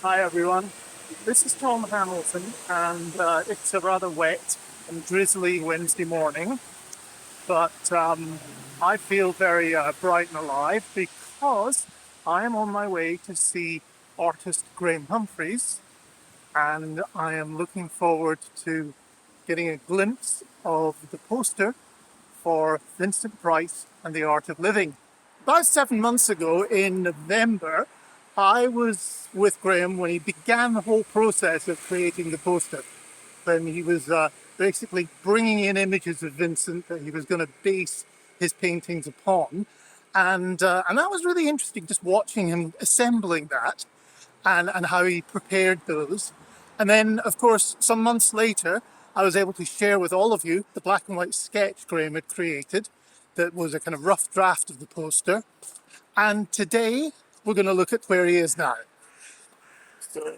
Hi everyone, this is Tom Hamilton, and it's a rather wet and drizzly Wednesday morning, but I feel very bright and alive because I am on my way to see artist Graham Humphreys, and I am looking forward to getting a glimpse of the poster for Vincent Price and the Art of Living. About 7 months ago in November, I was with Graham when he began the whole process of creating the poster. When he was basically bringing in images of Vincent that he was going to base his paintings upon. And that was really interesting, just watching him assembling that and how he prepared those. And then, of course, some months later, I was able to share with all of you the black and white sketch Graham had created that was a kind of rough draft of the poster. And today, we're going to look at where he is now. So,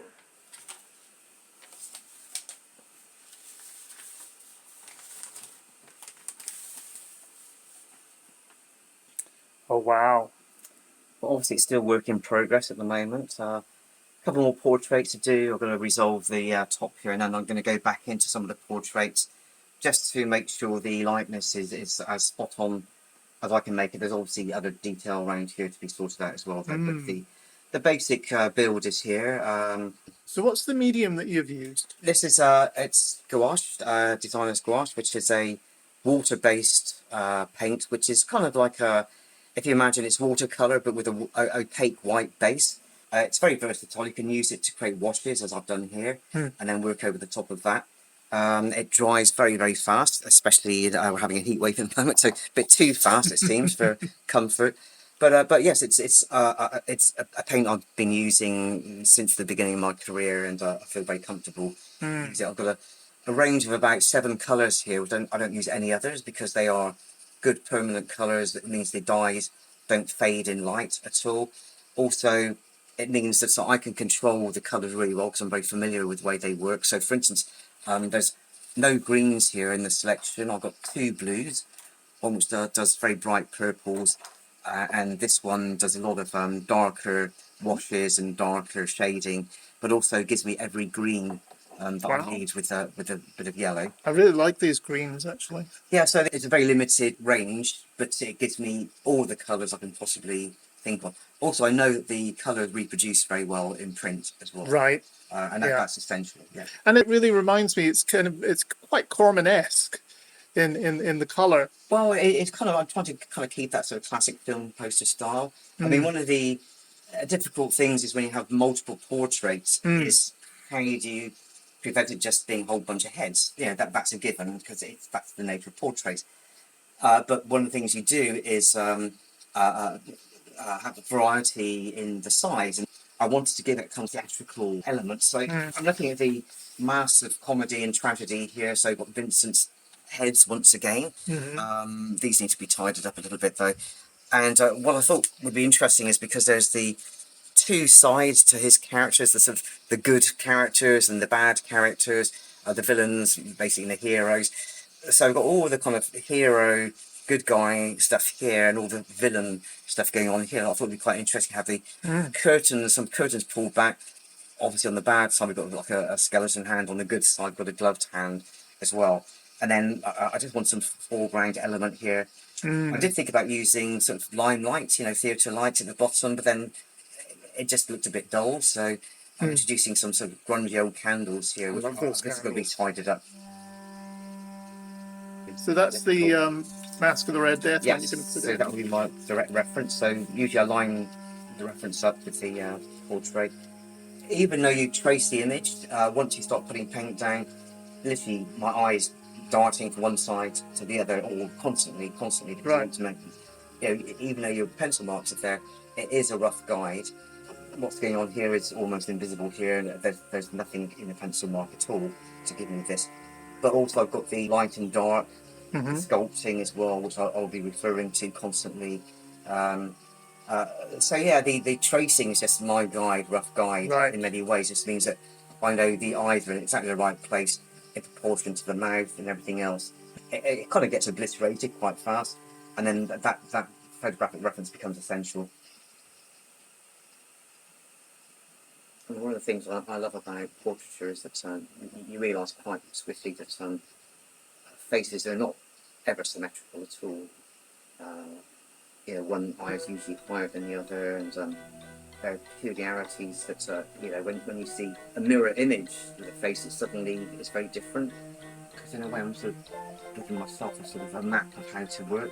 oh, wow. But obviously, it's still work in progress at the moment. A couple more portraits to do. I'm going to resolve the top here, and then I'm going to go back into some of the portraits just to make sure the likeness is as spot on as I can make it. There's obviously other detail around here to be sorted out as well, but the basic build is here. So what's the medium that you've used? This is it's gouache, designer's gouache, which is a water-based paint, which is kind of like a, if you imagine it's watercolor but with a opaque white base. It's very versatile. You can use it to create washes, as I've done here, and then work over the top of that. It dries very, very fast, especially we're having a heat wave at the moment, so a bit too fast it seems for comfort. But yes, it's a paint I've been using since the beginning of my career, and I feel very comfortable using it. I've got a range of about 7 colours here. I don't use any others because they are good permanent colours. That means the dyes don't fade in light at all. Also, it means that so I can control the colours really well because I'm very familiar with the way they work. So, for instance, there's no greens here in the selection. I've got 2 blues, one which does very bright purples, and this one does a lot of darker washes and darker shading, but also gives me every green that I need with a bit of yellow. I really like these greens, actually. Yeah, so it's a very limited range, but it gives me all the colours I can possibly think of. Also, I know that the colours reproduce very well in print as well. Right. And Yeah. that's essential. Yeah. And it really reminds me, it's quite Corman-esque in the colour. Well, it's kind of, I'm trying to kind of keep that sort of classic film poster style. I mean, one of the difficult things is when you have multiple portraits, is how do you prevent it just being a whole bunch of heads? You know, that's a given because that's the nature of portraits. But one of the things you do is have a variety in the size, and I wanted to give it kind of theatrical elements. So I'm looking at the mass of comedy and tragedy here. So I've got Vincent's heads once again. These need to be tidied up a little bit though. And what I thought would be interesting is because there's the 2 sides to his characters, the sort of the good characters and the bad characters, the villains, basically the heroes. So we've got all the kind of hero, good guy stuff here, and all the villain stuff going on here. I thought it'd be quite interesting to have the some curtains pulled back. Obviously, on the bad side, we've got like a skeleton hand. On the good side, we've got a gloved hand as well. And then I just want some foreground element here. I did think about using sort of limelight, you know, theatre lights at the bottom, but then it just looked a bit dull. So I'm introducing some sort of grungy old candles here. I love those This is going to be candles. tidied up. So that's the Mask of the Red Death one Yes, you're going to put so in. that will be my direct reference. So usually I line the reference up with the portrait. Even though you trace the image, once you start putting paint down, literally my eyes darting from one side to the other, or constantly, because you want to make, you know, even though your pencil marks are there, it is a rough guide. What's going on here is almost invisible here, and there's nothing in the pencil mark at all to give me this. But also I've got the light and dark, the sculpting as well, which I'll be referring to constantly. So yeah, the tracing is just my guide, rough guide in many ways. This means that I know the eyes are in exactly the right place in proportion to the mouth and everything else. It kind of gets obliterated quite fast, and then that photographic reference becomes essential. And one of the things I love about portraiture is that you realise quite swiftly that faces are not ever symmetrical at all. One eye is usually higher than the other, and there are peculiarities that when you see a mirror image with a face, it's very different. Because in a way, I'm sort of giving myself a sort of a map of how to work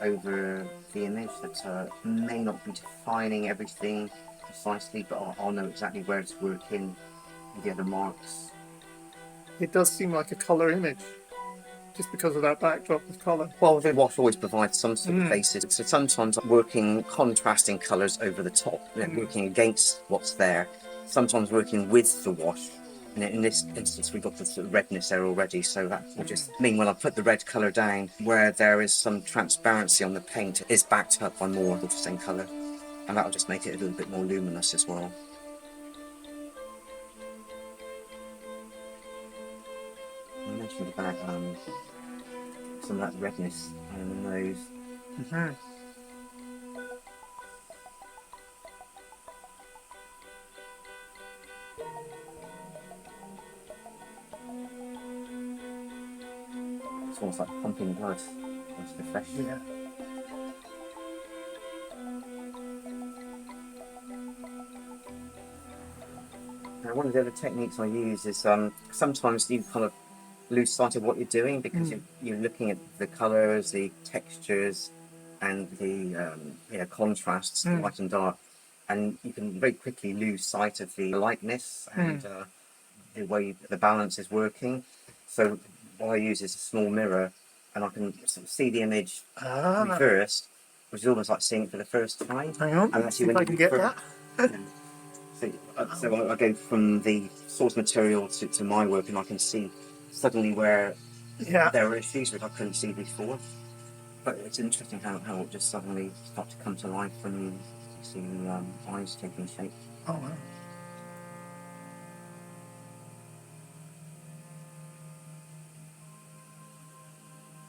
over the image that may not be defining everything precisely, but I'll know exactly where to work in the other marks. It does seem like a colour image, just because of that backdrop of colour. Well, the wash always provides some sort of basis. So sometimes I'm working contrasting colours over the top, working against what's there. Sometimes working with the wash. And in this instance, we've got the sort of redness there already, so that will just mean when I put the red colour down, where there is some transparency on the paint, it is backed up by more of the same colour. And that'll just make it a little bit more luminous as well. I mentioned about some of that redness in the nose. It's almost like pumping blood. It's refreshing. Yeah. Now, one of the other techniques I use is sometimes you kind of lose sight of what you're doing because you're looking at the colours, the textures, and the contrasts, light and dark, and you can very quickly lose sight of the lightness and the way the balance is working. So what I use is a small mirror, and I can sort of see the image reversed, which is almost like seeing it for the first time. Hang on, And see if I can get that. So I go from the source material to my work, and I can see suddenly where there are issues which I couldn't see before. But it's interesting how it just suddenly starts to come to life when you see the eyes taking shape. Oh wow.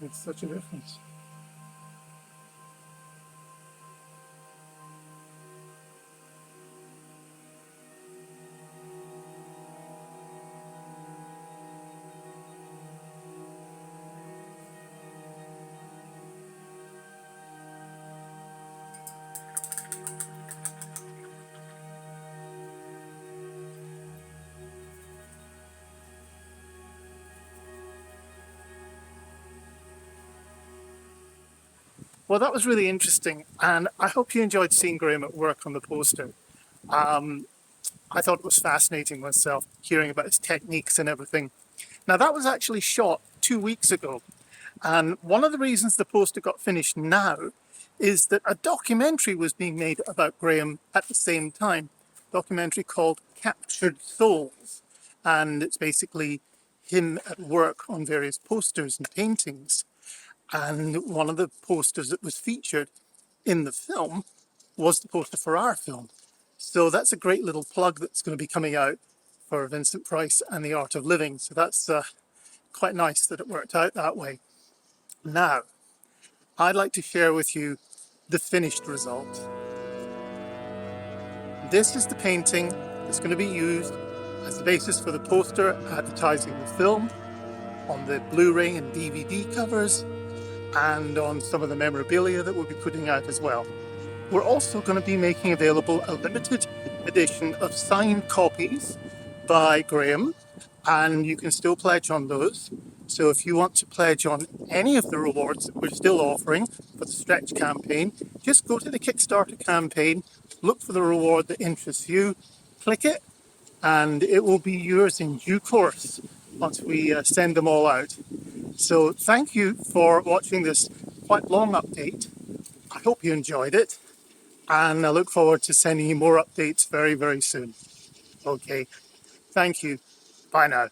It's such a difference. Well, that was really interesting, and I hope you enjoyed seeing Graham at work on the poster. I thought it was fascinating myself, hearing about his techniques and everything. Now, that was actually shot 2 weeks ago, and one of the reasons the poster got finished now is that a documentary was being made about Graham at the same time, a documentary called Captured Souls, and it's basically him at work on various posters and paintings. And one of the posters that was featured in the film was the poster for our film. So that's a great little plug that's going to be coming out for Vincent Price and the Art of Living. So that's quite nice that it worked out that way. Now, I'd like to share with you the finished result. This is the painting that's going to be used as the basis for the poster advertising the film, on the Blu-ray and DVD covers, and on some of the memorabilia that we'll be putting out as well. We're also going to be making available a limited edition of signed copies by Graham, and you can still pledge on those. So if you want to pledge on any of the rewards that we're still offering for the Stretch campaign, just go to the Kickstarter campaign, look for the reward that interests you, click it, and it will be yours in due course once we send them all out. So thank you for watching this quite long update. I hope you enjoyed it, and I look forward to sending you more updates very, very soon. Okay, thank you. Bye now.